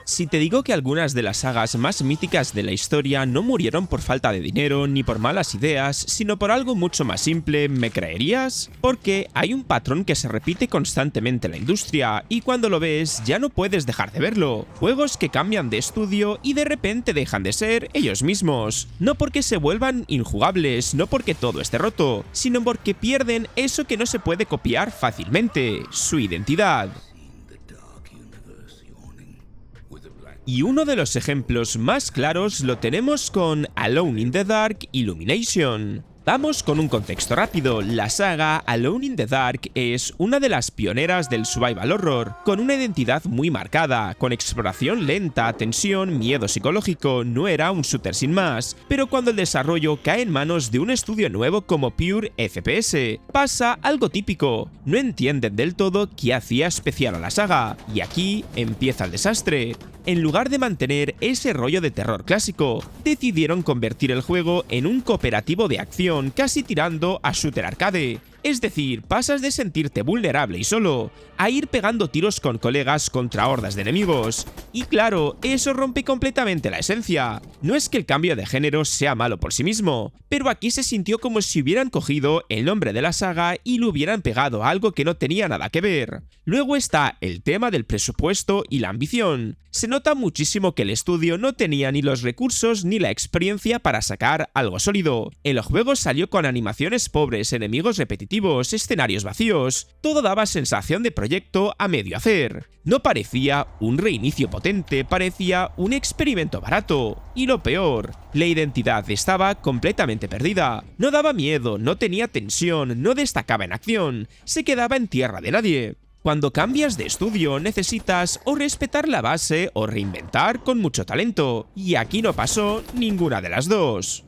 Si te digo que algunas de las sagas más míticas de la historia no murieron por falta de dinero ni por malas ideas, sino por algo mucho más simple, ¿me creerías? Porque hay un patrón que se repite constantemente en la industria y cuando lo ves ya no puedes dejar de verlo. Juegos que cambian de estudio y de repente dejan de ser ellos mismos. No porque se vuelvan injugables, no porque todo esté roto, sino porque pierden eso que no se puede copiar fácilmente, su identidad. Y uno de los ejemplos más claros lo tenemos con Alone in the Dark Illumination. Vamos con un contexto rápido. La saga Alone in the Dark es una de las pioneras del survival horror, con una identidad muy marcada, con exploración lenta, tensión, miedo psicológico. No era un shooter sin más, pero cuando el desarrollo cae en manos de un estudio nuevo como Pure FPS, pasa algo típico. No entienden del todo qué hacía especial a la saga, y aquí empieza el desastre. En lugar de mantener ese rollo de terror clásico, decidieron convertir el juego en un cooperativo de acción casi tirando a shooter arcade. Es decir, pasas de sentirte vulnerable y solo a ir pegando tiros con colegas contra hordas de enemigos. Y claro, eso rompe completamente la esencia. No es que el cambio de género sea malo por sí mismo, pero aquí se sintió como si hubieran cogido el nombre de la saga y lo hubieran pegado a algo que no tenía nada que ver. Luego está el tema del presupuesto y la ambición. Se nota muchísimo que el estudio no tenía ni los recursos ni la experiencia para sacar algo sólido. El juego salió con animaciones pobres, enemigos repetitivos, escenarios vacíos. Todo daba sensación de proyecto a medio hacer. No parecía un reinicio potente, parecía un experimento barato. Y lo peor, la identidad estaba completamente perdida. No daba miedo, no tenía tensión, no destacaba en acción, se quedaba en tierra de nadie. Cuando cambias de estudio necesitas o respetar la base o reinventar con mucho talento, y aquí no pasó ninguna de las dos.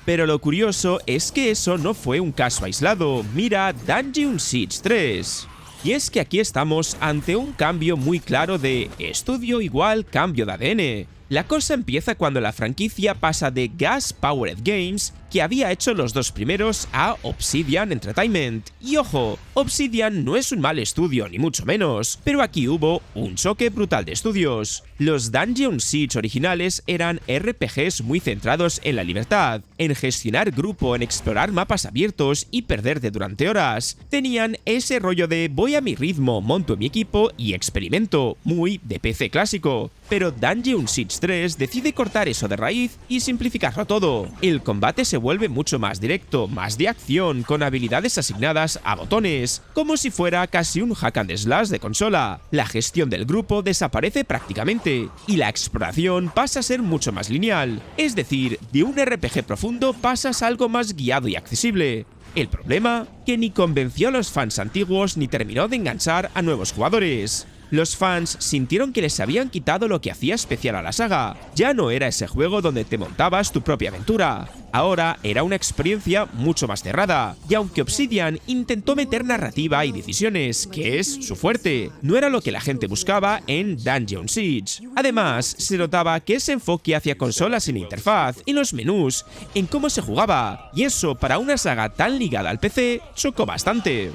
Pero lo curioso es que eso no fue un caso aislado. Mira Dungeon Siege 3. Y es que aquí estamos ante un cambio muy claro de estudio igual cambio de ADN. La cosa empieza cuando la franquicia pasa de Gas Powered Games, que había hecho los dos primeros, a Obsidian Entertainment. Y ojo, Obsidian no es un mal estudio ni mucho menos, pero aquí hubo un choque brutal de estudios. Los Dungeon Siege originales eran RPGs muy centrados en la libertad, en gestionar grupo, en explorar mapas abiertos y perderte durante horas. Tenían ese rollo de voy a mi ritmo, monto mi equipo y experimento, muy de PC clásico. Pero Dungeon Siege 3 decide cortar eso de raíz y simplificarlo todo. El combate se vuelve mucho más directo, más de acción, con habilidades asignadas a botones, como si fuera casi un hack and slash de consola. La gestión del grupo desaparece prácticamente, y la exploración pasa a ser mucho más lineal. Es decir, de un RPG profundo pasas a algo más guiado y accesible. El problema, que ni convenció a los fans antiguos ni terminó de enganchar a nuevos jugadores. Los fans sintieron que les habían quitado lo que hacía especial a la saga. Ya no era ese juego donde te montabas tu propia aventura. Ahora era una experiencia mucho más cerrada. Y aunque Obsidian intentó meter narrativa y decisiones, que es su fuerte, no era lo que la gente buscaba en Dungeon Siege. Además, se notaba que ese enfoque hacia consolas sin interfaz, en los menús, en cómo se jugaba. Y eso, para una saga tan ligada al PC, chocó bastante.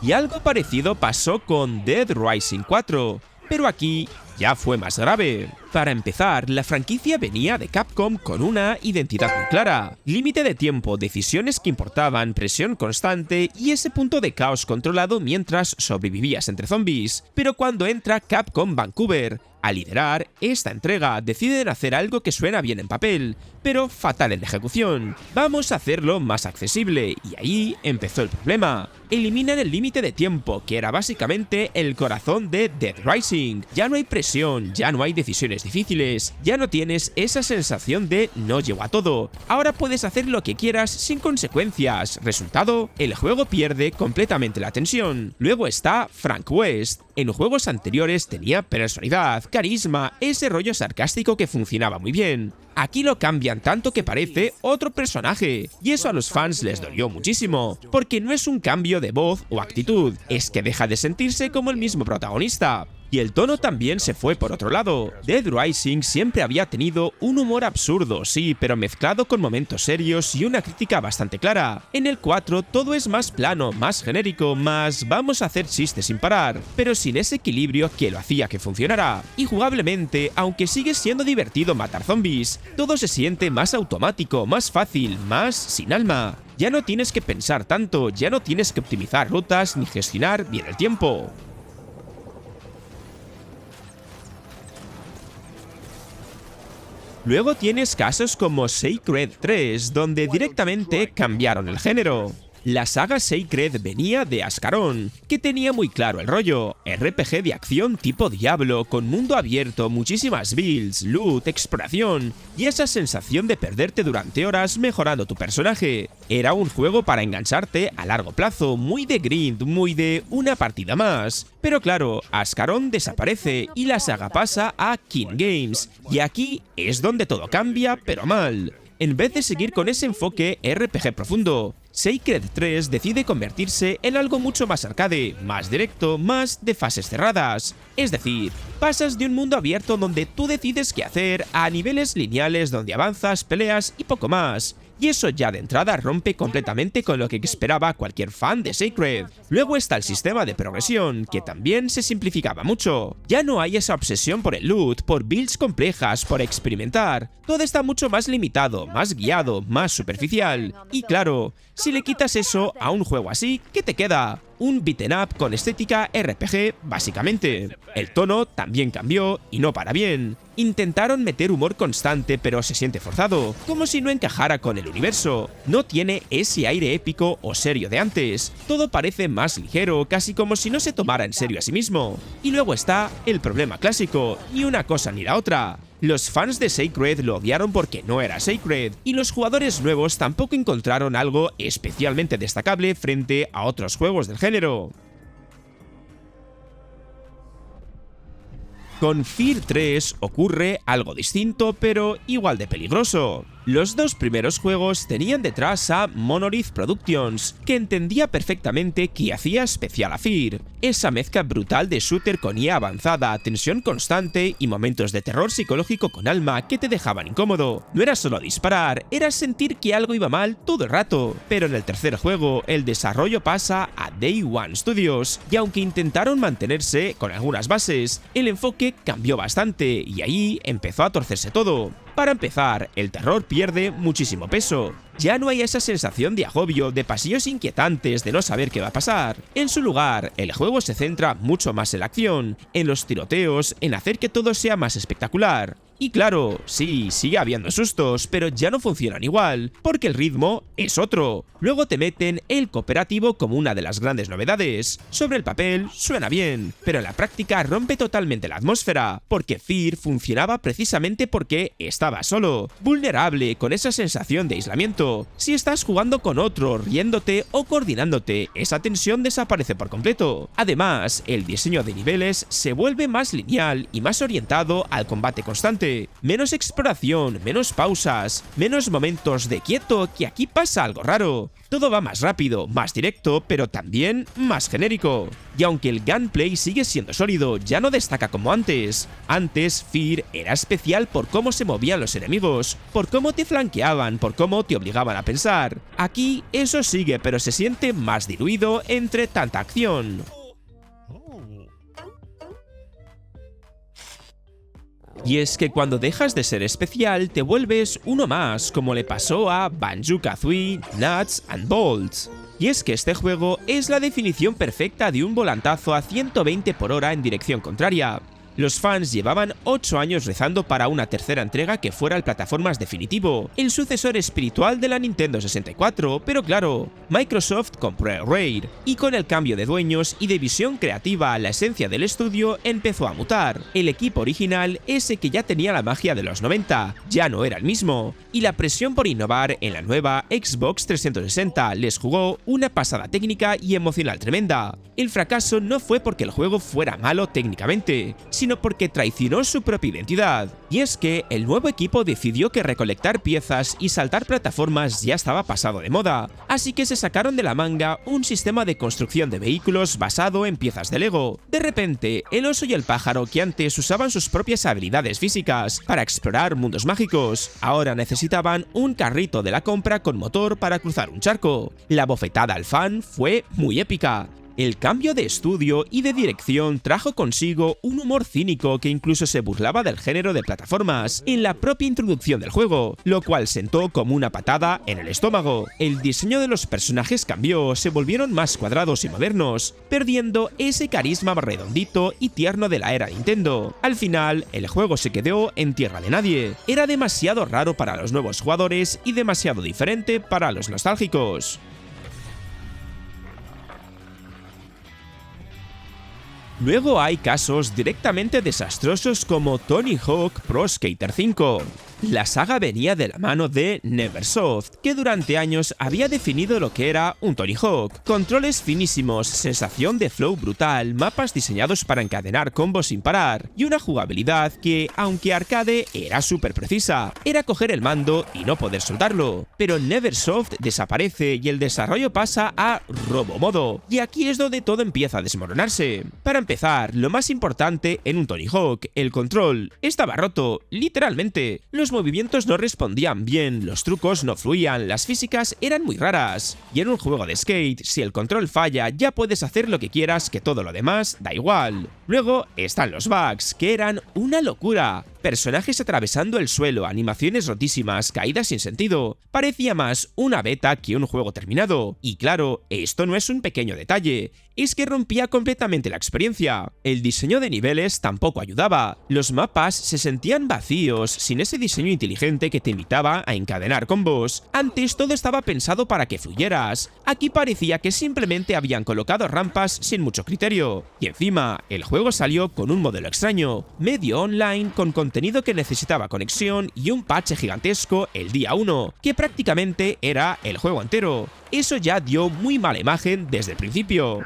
Y algo parecido pasó con Dead Rising 4, pero aquí ya fue más grave. Para empezar, la franquicia venía de Capcom con una identidad muy clara. Límite de tiempo, decisiones que importaban, presión constante y ese punto de caos controlado mientras sobrevivías entre zombies. Pero cuando entra Capcom Vancouver a liderar esta entrega, deciden hacer algo que suena bien en papel, pero fatal en la ejecución. Vamos a hacerlo más accesible, y ahí empezó el problema. Eliminan el límite de tiempo, que era básicamente el corazón de Dead Rising. Ya no hay presión, ya no hay decisiones difíciles, ya no tienes esa sensación de no llego a todo. Ahora puedes hacer lo que quieras sin consecuencias. Resultado, el juego pierde completamente la tensión. Luego está Frank West. En juegos anteriores tenía personalidad, carisma, ese rollo sarcástico que funcionaba muy bien. Aquí lo cambian tanto que parece otro personaje, y eso a los fans les dolió muchísimo, porque no es un cambio de voz o actitud, es que deja de sentirse como el mismo protagonista. Y el tono también se fue por otro lado. Dead Rising siempre había tenido un humor absurdo, sí, pero mezclado con momentos serios y una crítica bastante clara. En el 4 todo es más plano, más genérico, más vamos a hacer chistes sin parar, pero sin ese equilibrio que lo hacía que funcionara. Y jugablemente, aunque sigue siendo divertido matar zombies, todo se siente más automático, más fácil, más sin alma. Ya no tienes que pensar tanto, ya no tienes que optimizar rutas ni gestionar bien el tiempo. Luego tienes casos como Sacred 3, donde directamente cambiaron el género. La saga Sacred venía de Ascaron, que tenía muy claro el rollo, RPG de acción tipo Diablo, con mundo abierto, muchísimas builds, loot, exploración y esa sensación de perderte durante horas mejorando tu personaje. Era un juego para engancharte a largo plazo, muy de grind, muy de una partida más. Pero claro, Ascaron desaparece y la saga pasa a King Games, y aquí es donde todo cambia, pero mal. En vez de seguir con ese enfoque RPG profundo, Sacred 3 decide convertirse en algo mucho más arcade, más directo, más de fases cerradas. Es decir, pasas de un mundo abierto donde tú decides qué hacer a niveles lineales donde avanzas, peleas y poco más. Y eso ya de entrada rompe completamente con lo que esperaba cualquier fan de Sacred. Luego está el sistema de progresión, que también se simplificaba mucho. Ya no hay esa obsesión por el loot, por builds complejas, por experimentar. Todo está mucho más limitado, más guiado, más superficial. Y claro, si le quitas eso a un juego así, ¿qué te queda? Un beaten up con estética RPG, básicamente. El tono también cambió, y no para bien. Intentaron meter humor constante, pero se siente forzado, como si no encajara con el universo. No tiene ese aire épico o serio de antes. Todo parece más ligero, casi como si no se tomara en serio a sí mismo. Y luego está el problema clásico, ni una cosa ni la otra. Los fans de Sacred lo odiaron porque no era Sacred, y los jugadores nuevos tampoco encontraron algo especialmente destacable frente a otros juegos del género. Con Fear 3 ocurre algo distinto, pero igual de peligroso. Los dos primeros juegos tenían detrás a Monolith Productions, que entendía perfectamente qué hacía especial a Fear. Esa mezcla brutal de shooter con IA avanzada, tensión constante y momentos de terror psicológico con alma que te dejaban incómodo. No era solo disparar, era sentir que algo iba mal todo el rato. Pero en el tercer juego, el desarrollo pasa a Day One Studios, y aunque intentaron mantenerse con algunas bases, el enfoque cambió bastante y ahí empezó a torcerse todo. Para empezar, el terror pierde muchísimo peso. Ya no hay esa sensación de agobio, de pasillos inquietantes, de no saber qué va a pasar. En su lugar, el juego se centra mucho más en la acción, en los tiroteos, en hacer que todo sea más espectacular. Y claro, sí, sigue habiendo sustos, pero ya no funcionan igual, porque el ritmo es otro. Luego te meten el cooperativo como una de las grandes novedades. Sobre el papel suena bien, pero en la práctica rompe totalmente la atmósfera, porque Fear funcionaba precisamente porque estaba solo, vulnerable, con esa sensación de aislamiento. Si estás jugando con otro, riéndote o coordinándote, esa tensión desaparece por completo. Además, el diseño de niveles se vuelve más lineal y más orientado al combate constante. Menos exploración, menos pausas, menos momentos de quieto, que aquí pasa algo raro. Todo va más rápido, más directo, pero también más genérico. Y aunque el gunplay sigue siendo sólido, ya no destaca como antes. Antes, Fear era especial por cómo se movían los enemigos, por cómo te flanqueaban, por cómo te obligaban a pensar. Aquí eso sigue, pero se siente más diluido entre tanta acción. Y es que cuando dejas de ser especial, te vuelves uno más, como le pasó a Banjo-Kazooie, Nuts and Bolts. Y es que este juego es la definición perfecta de un volantazo a 120 por hora en dirección contraria. Los fans llevaban 8 años rezando para una tercera entrega que fuera el plataformas definitivo, el sucesor espiritual de la Nintendo 64, pero claro, Microsoft compró Rare, y con el cambio de dueños y de visión creativa, la esencia del estudio empezó a mutar. El equipo original, ese que ya tenía la magia de los 90, ya no era el mismo, y la presión por innovar en la nueva Xbox 360 les jugó una pasada técnica y emocional tremenda. El fracaso no fue porque el juego fuera malo técnicamente, sino porque traicionó su propia identidad. Y es que el nuevo equipo decidió que recolectar piezas y saltar plataformas ya estaba pasado de moda, así que se sacaron de la manga un sistema de construcción de vehículos basado en piezas de Lego. De repente, el oso y el pájaro, que antes usaban sus propias habilidades físicas para explorar mundos mágicos, ahora necesitaban un carrito de la compra con motor para cruzar un charco. La bofetada al fan fue muy épica. El cambio de estudio y de dirección trajo consigo un humor cínico que incluso se burlaba del género de plataformas en la propia introducción del juego, lo cual sentó como una patada en el estómago. El diseño de los personajes cambió, se volvieron más cuadrados y modernos, perdiendo ese carisma redondito y tierno de la era Nintendo. Al final, el juego se quedó en tierra de nadie. Era demasiado raro para los nuevos jugadores y demasiado diferente para los nostálgicos. Luego hay casos directamente desastrosos como Tony Hawk Pro Skater 5. La saga venía de la mano de Neversoft, que durante años había definido lo que era un Tony Hawk. Controles finísimos, sensación de flow brutal, mapas diseñados para encadenar combos sin parar, y una jugabilidad que, aunque arcade, era súper precisa. Era coger el mando y no poder soltarlo. Pero Neversoft desaparece y el desarrollo pasa a Robomodo, y aquí es donde todo empieza a desmoronarse. Para empezar, lo más importante en un Tony Hawk, el control, estaba roto, literalmente. Los movimientos no respondían bien, los trucos no fluían, las físicas eran muy raras. Y en un juego de skate, si el control falla, ya puedes hacer lo que quieras, que todo lo demás da igual. Luego están los bugs, que eran una locura. Personajes atravesando el suelo, animaciones rotísimas, caídas sin sentido. Parecía más una beta que un juego terminado. Y claro, esto no es un pequeño detalle, es que rompía completamente la experiencia. El diseño de niveles tampoco ayudaba. Los mapas se sentían vacíos, sin ese diseño inteligente que te invitaba a encadenar combos. Antes todo estaba pensado para que fluyeras. Aquí parecía que simplemente habían colocado rampas sin mucho criterio. Y encima, el juego salió con un modelo extraño, medio online, con contenido que necesitaba conexión y un parche gigantesco el día 1, que prácticamente era el juego entero. Eso ya dio muy mala imagen desde el principio.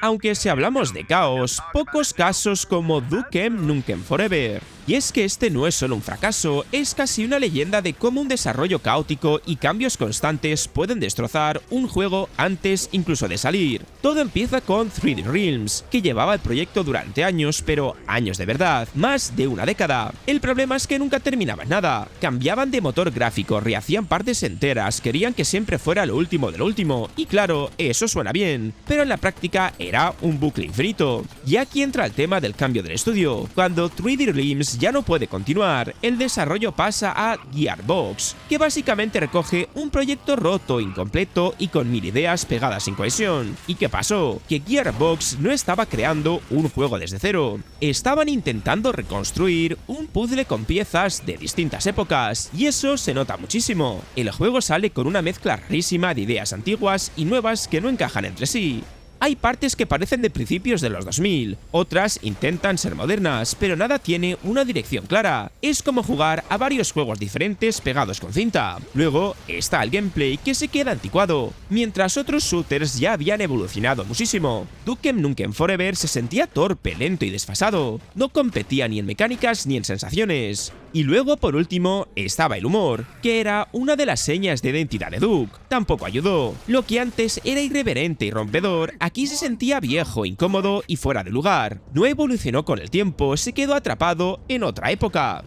Aunque si hablamos de caos, pocos casos como Duke Nukem Forever. Y es que este no es solo un fracaso, es casi una leyenda de cómo un desarrollo caótico y cambios constantes pueden destrozar un juego antes incluso de salir. Todo empieza con 3D Realms, que llevaba el proyecto durante años, pero años de verdad, más de una década. El problema es que nunca terminaban nada, cambiaban de motor gráfico, rehacían partes enteras, querían que siempre fuera lo último de lo último, y claro, eso suena bien, pero en la práctica era un bucle infinito. Y aquí entra el tema del cambio del estudio. Cuando 3D Realms ya no puede continuar, el desarrollo pasa a Gearbox, que básicamente recoge un proyecto roto, incompleto y con 1000 ideas pegadas sin cohesión. ¿Y qué pasó? Que Gearbox no estaba creando un juego desde cero, estaban intentando reconstruir un puzzle con piezas de distintas épocas, y eso se nota muchísimo. El juego sale con una mezcla rarísima de ideas antiguas y nuevas que no encajan entre sí. Hay partes que parecen de principios de los 2000, otras intentan ser modernas, pero nada tiene una dirección clara. Es como jugar a varios juegos diferentes pegados con cinta. Luego está el gameplay, que se queda anticuado, mientras otros shooters ya habían evolucionado muchísimo. Duke Nukem Forever se sentía torpe, lento y desfasado, no competía ni en mecánicas ni en sensaciones. Y luego, por último, estaba el humor, que era una de las señas de identidad de Duke. Tampoco ayudó. Lo que antes era irreverente y rompedor, aquí se sentía viejo, incómodo y fuera de lugar. No evolucionó con el tiempo, se quedó atrapado en otra época.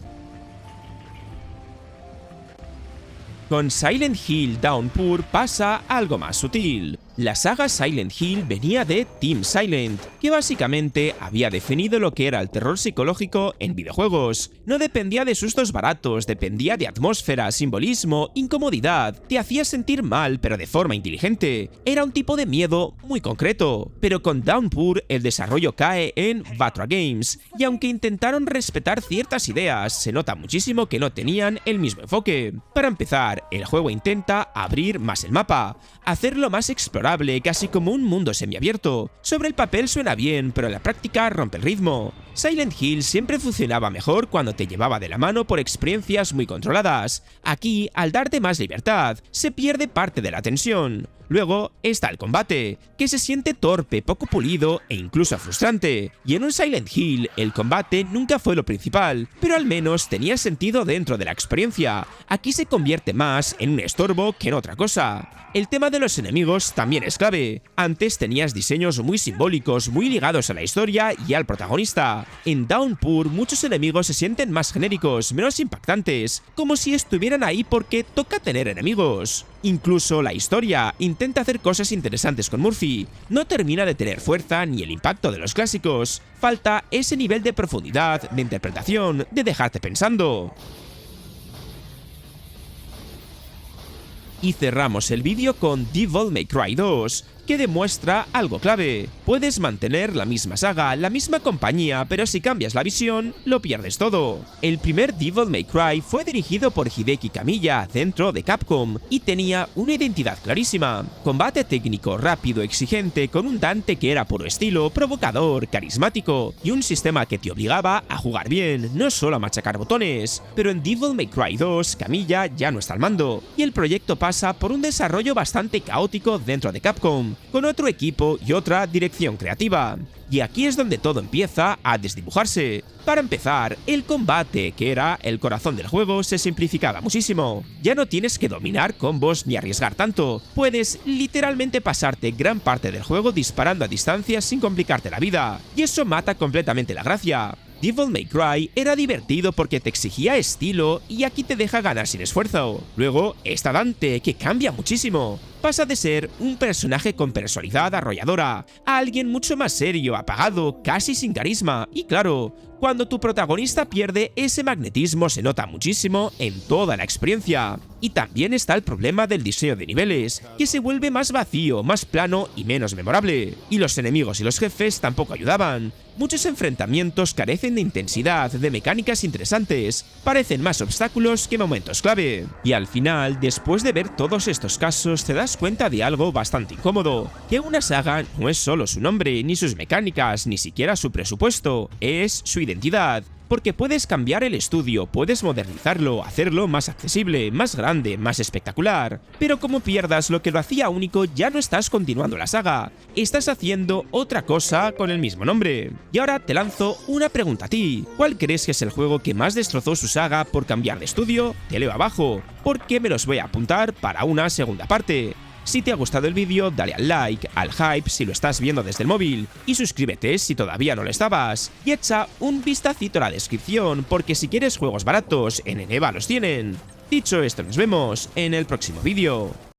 Con Silent Hill Downpour pasa algo más sutil. La saga Silent Hill venía de Team Silent, que básicamente había definido lo que era el terror psicológico en videojuegos. No dependía de sustos baratos, dependía de atmósfera, simbolismo, incomodidad. Te hacía sentir mal, pero de forma inteligente. Era un tipo de miedo muy concreto. Pero con Downpour el desarrollo cae en Batra Games, y aunque intentaron respetar ciertas ideas, se nota muchísimo que no tenían el mismo enfoque. Para empezar, el juego intenta abrir más el mapa, hacerlo más explorable, casi como un mundo semiabierto. Sobre el papel suena bien, pero en la práctica rompe el ritmo. Silent Hill siempre funcionaba mejor cuando te llevaba de la mano por experiencias muy controladas. Aquí, al darte más libertad, se pierde parte de la tensión. Luego está el combate, que se siente torpe, poco pulido e incluso frustrante. Y en un Silent Hill, el combate nunca fue lo principal, pero al menos tenía sentido dentro de la experiencia. Aquí se convierte más en un estorbo que en otra cosa. El tema de los enemigos también es clave. Antes tenías diseños muy simbólicos, muy ligados a la historia y al protagonista. En Downpour muchos enemigos se sienten más genéricos, menos impactantes, como si estuvieran ahí porque toca tener enemigos. Incluso la historia intenta hacer cosas interesantes con Murphy. No termina de tener fuerza ni el impacto de los clásicos. Falta ese nivel de profundidad, de interpretación, de dejarte pensando. Y cerramos el vídeo con Devil May Cry 2, que demuestra algo clave. Puedes mantener la misma saga, la misma compañía, pero si cambias la visión, lo pierdes todo. El primer Devil May Cry fue dirigido por Hideki Kamiya dentro de Capcom y tenía una identidad clarísima. Combate técnico, rápido, exigente, con un Dante que era puro estilo, provocador, carismático y un sistema que te obligaba a jugar bien, no solo a machacar botones. Pero en Devil May Cry 2, Kamiya ya no está al mando y el proyecto pasa por un desarrollo bastante caótico dentro de Capcom, con otro equipo y otra dirección creativa. Y aquí es donde todo empieza a desdibujarse. Para empezar, el combate, que era el corazón del juego, se simplificaba muchísimo. Ya no tienes que dominar combos ni arriesgar tanto. Puedes literalmente pasarte gran parte del juego disparando a distancia sin complicarte la vida. Y eso mata completamente la gracia. Devil May Cry era divertido porque te exigía estilo y aquí te deja ganar sin esfuerzo. Luego está Dante, que cambia muchísimo. Pasa de ser un personaje con personalidad arrolladora a alguien mucho más serio, apagado, casi sin carisma. Y claro, cuando tu protagonista pierde, ese magnetismo se nota muchísimo en toda la experiencia. Y también está el problema del diseño de niveles, que se vuelve más vacío, más plano y menos memorable. Y los enemigos y los jefes tampoco ayudaban. Muchos enfrentamientos carecen de intensidad, de mecánicas interesantes, parecen más obstáculos que momentos clave. Y al final, después de ver todos estos casos, te das cuenta de algo bastante incómodo, que una saga no es solo su nombre, ni sus mecánicas, ni siquiera su presupuesto, es su identidad. Porque puedes cambiar el estudio, puedes modernizarlo, hacerlo más accesible, más grande, más espectacular. Pero como pierdas lo que lo hacía único, ya no estás continuando la saga. Estás haciendo otra cosa con el mismo nombre. Y ahora te lanzo una pregunta a ti. ¿Cuál crees que es el juego que más destrozó su saga por cambiar de estudio? Te leo abajo, porque me los voy a apuntar para una segunda parte. Si te ha gustado el vídeo, dale al like, al hype si lo estás viendo desde el móvil y suscríbete si todavía no lo estabas. Y echa un vistacito a la descripción porque si quieres juegos baratos, en Eneba los tienen. Dicho esto, nos vemos en el próximo vídeo.